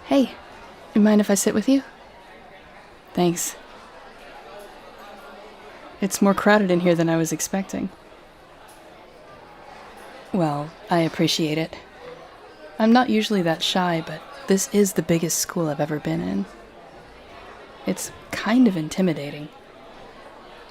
Hey, you mind if I sit with you? Thanks. It's more crowded in here than I was expecting. Well, I appreciate it. I'm not usually that shy, but this is the biggest school I've ever been in. It's kind of intimidating.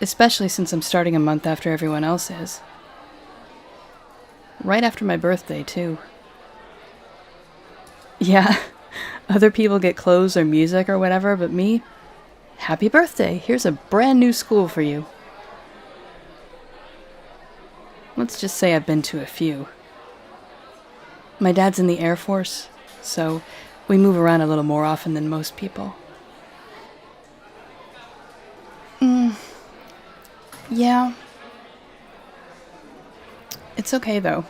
Especially since I'm starting a month after everyone else is. Right after my birthday, too. Yeah, other people get clothes or music or whatever, but me? Happy birthday, here's a brand new school for you. Let's just say I've been to a few. My dad's in the Air Force, so we move around a little more often than most people. Yeah. It's okay, though.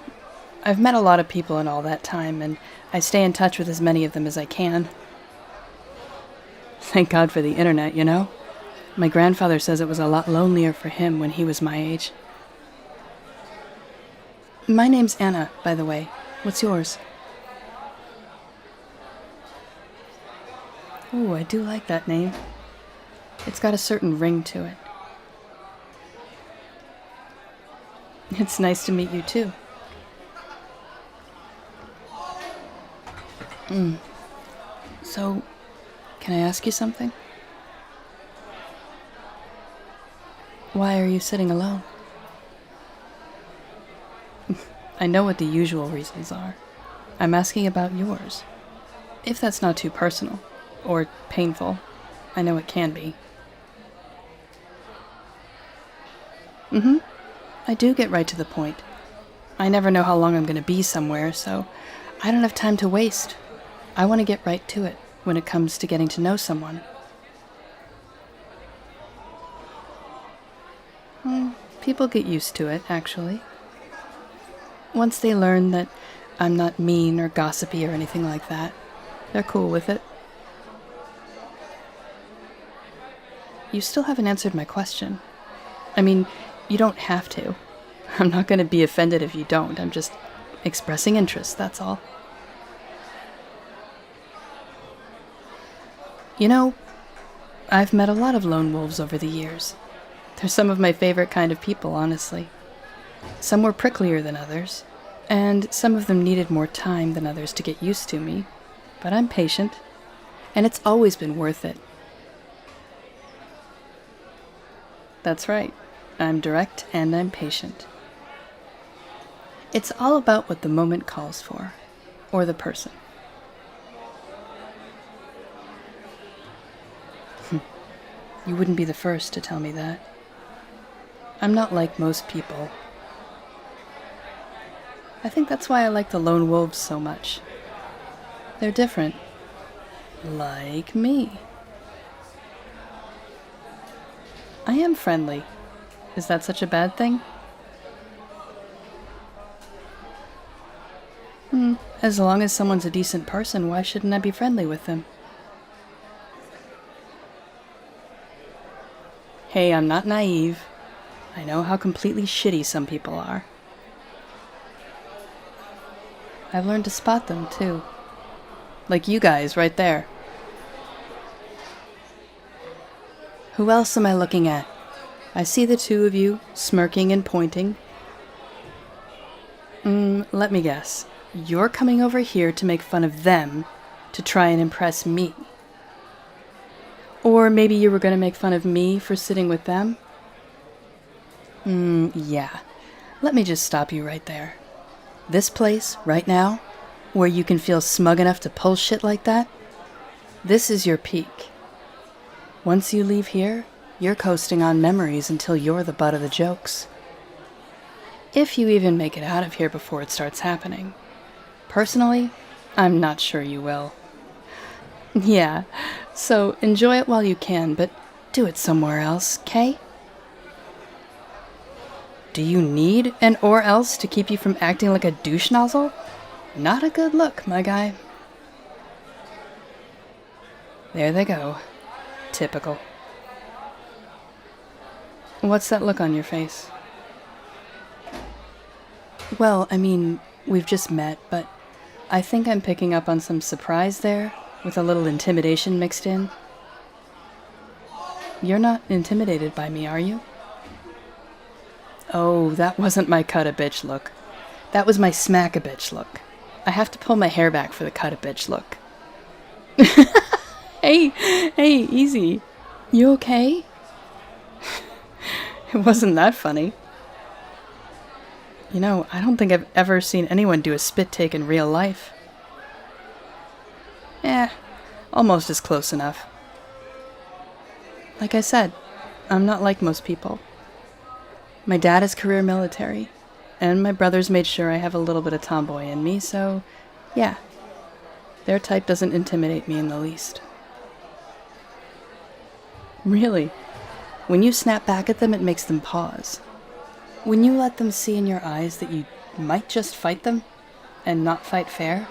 I've met a lot of people in all that time, and I stay in touch with as many of them as I can. Thank God for the internet, you know? My grandfather says it was a lot lonelier for him when he was my age. My name's Anna, by the way. What's yours? Ooh, I do like that name. It's got a certain ring to it. It's nice to meet you, too. So, can I ask you something? Why are you sitting alone? I know what the usual reasons are. I'm asking about yours. If that's not too personal, or painful, I know it can be. I do get right to the point. I never know how long I'm going to be somewhere, so I don't have time to waste. I want to get right to it when it comes to getting to know someone. People get used to it, actually. Once they learn that I'm not mean or gossipy or anything like that, they're cool with it. You still haven't answered my question. I mean, you don't have to. I'm not going to be offended if you don't. I'm just expressing interest, that's all. You know, I've met a lot of lone wolves over the years. They're some of my favorite kind of people, honestly. Some were pricklier than others, and some of them needed more time than others to get used to me. But I'm patient, and it's always been worth it. That's right. I'm direct and I'm patient. It's all about what the moment calls for, or the person. You wouldn't be the first to tell me that. I'm not like most people. I think that's why I like the lone wolves so much. They're different. Like me. I am friendly. Is that such a bad thing? As long as someone's a decent person, why shouldn't I be friendly with them? Hey, I'm not naive. I know how completely shitty some people are. I've learned to spot them, too. Like you guys, right there. Who else am I looking at? I see the two of you, smirking and pointing. Let me guess. You're coming over here to make fun of them, to try and impress me. Or maybe you were going to make fun of me for sitting with them? Yeah. Let me just stop you right there. This place, right now, where you can feel smug enough to pull shit like that, this is your peak. Once you leave here, you're coasting on memories until you're the butt of the jokes. If you even make it out of here before it starts happening. Personally, I'm not sure you will. Yeah, so enjoy it while you can, but do it somewhere else, 'kay? Do you need an or else to keep you from acting like a douche nozzle? Not a good look, my guy. There they go. Typical. What's that look on your face? Well, I mean, we've just met, but I think I'm picking up on some surprise there, with a little intimidation mixed in. You're not intimidated by me, are you? Oh, that wasn't my cut-a-bitch look. That was my smack-a-bitch look. I have to pull my hair back for the cut-a-bitch look. Hey, easy. You okay? It wasn't that funny. You know, I don't think I've ever seen anyone do a spit take in real life. Almost as close enough. Like I said, I'm not like most people. My dad is career military, and my brothers made sure I have a little bit of tomboy in me, so yeah, their type doesn't intimidate me in the least. Really, when you snap back at them, it makes them pause. When you let them see in your eyes that you might just fight them, and not fight fair,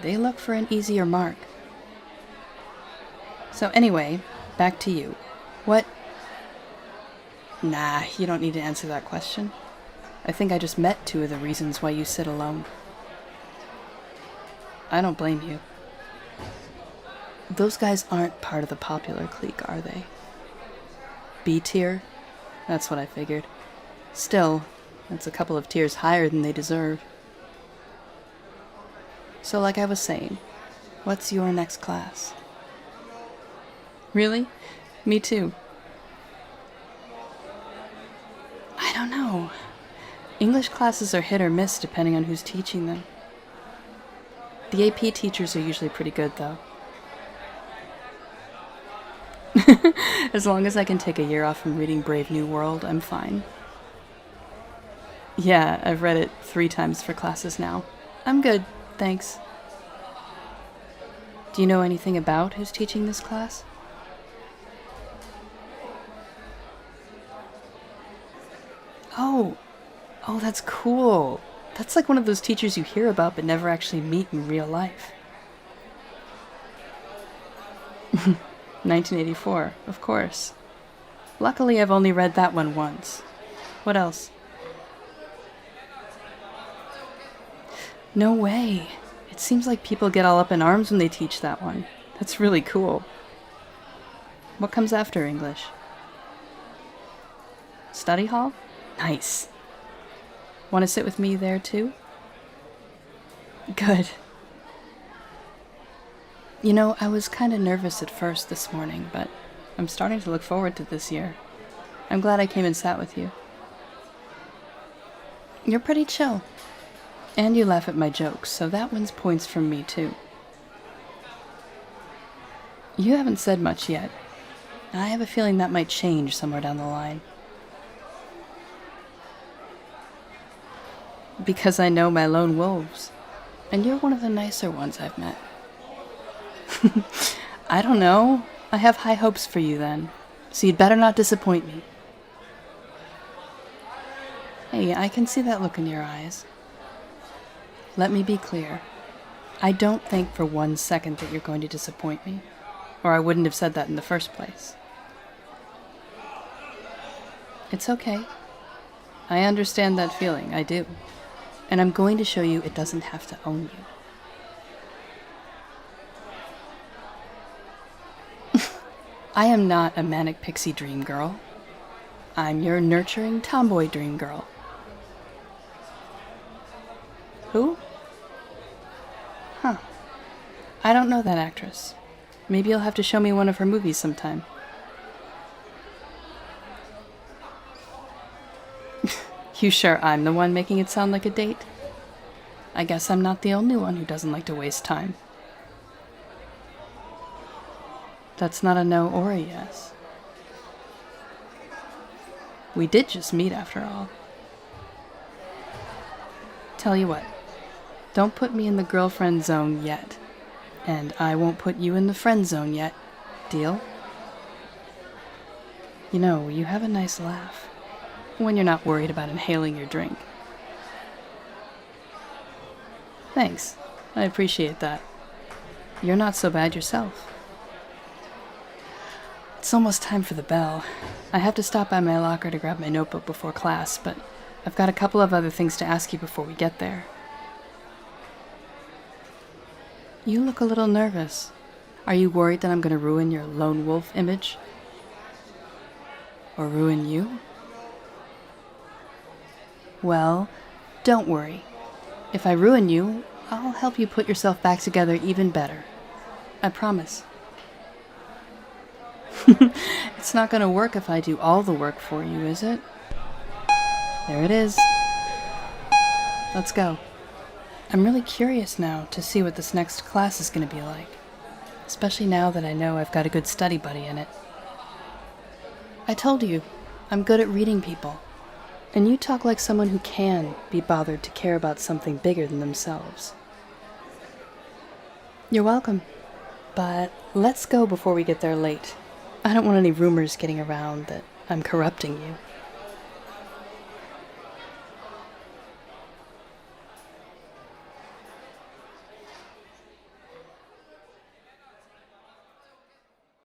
they look for an easier mark. So anyway, back to you. What? Nah, you don't need to answer that question. I think I just met two of the reasons why you sit alone. I don't blame you. Those guys aren't part of the popular clique, are they? B tier? That's what I figured. Still, that's a couple of tiers higher than they deserve. So like I was saying, what's your next class? Really? Me too. I don't know. English classes are hit or miss depending on who's teaching them. The AP teachers are usually pretty good, though. As long as I can take a year off from reading Brave New World, I'm fine. Yeah, I've read it 3 times for classes now. I'm good, thanks. Do you know anything about who's teaching this class? Oh, that's cool. That's like one of those teachers you hear about but never actually meet in real life. 1984, of course. Luckily, I've only read that one once. What else? No way. It seems like people get all up in arms when they teach that one. That's really cool. What comes after English? Study hall? Nice. Want to sit with me there too? Good. You know, I was kind of nervous at first this morning, but I'm starting to look forward to this year. I'm glad I came and sat with you. You're pretty chill. And you laugh at my jokes, so that wins points from me too. You haven't said much yet. I have a feeling that might change somewhere down the line. Because I know my lone wolves, and you're one of the nicer ones I've met. I don't know. I have high hopes for you then, so you'd better not disappoint me. Hey, I can see that look in your eyes. Let me be clear. I don't think for 1 second that you're going to disappoint me, or I wouldn't have said that in the first place. It's okay. I understand that feeling, I do. And I'm going to show you it doesn't have to own you. I am not a manic pixie dream girl. I'm your nurturing tomboy dream girl. Who? Huh. I don't know that actress. Maybe you'll have to show me one of her movies sometime. You sure I'm the one making it sound like a date? I guess I'm not the only one who doesn't like to waste time. That's not a no or a yes. We did just meet after all. Tell you what, don't put me in the girlfriend zone yet. And I won't put you in the friend zone yet. Deal? You know, you have a nice laugh. When you're not worried about inhaling your drink. Thanks. I appreciate that. You're not so bad yourself. It's almost time for the bell. I have to stop by my locker to grab my notebook before class, but I've got a couple of other things to ask you before we get there. You look a little nervous. Are you worried that I'm going to ruin your lone wolf image? Or ruin you? Well, don't worry. If I ruin you, I'll help you put yourself back together even better. I promise. It's not going to work if I do all the work for you, is it? There it is. Let's go. I'm really curious now to see what this next class is going to be like. Especially now that I know I've got a good study buddy in it. I told you, I'm good at reading people. And you talk like someone who can be bothered to care about something bigger than themselves. You're welcome. But let's go before we get there late. I don't want any rumors getting around that I'm corrupting you.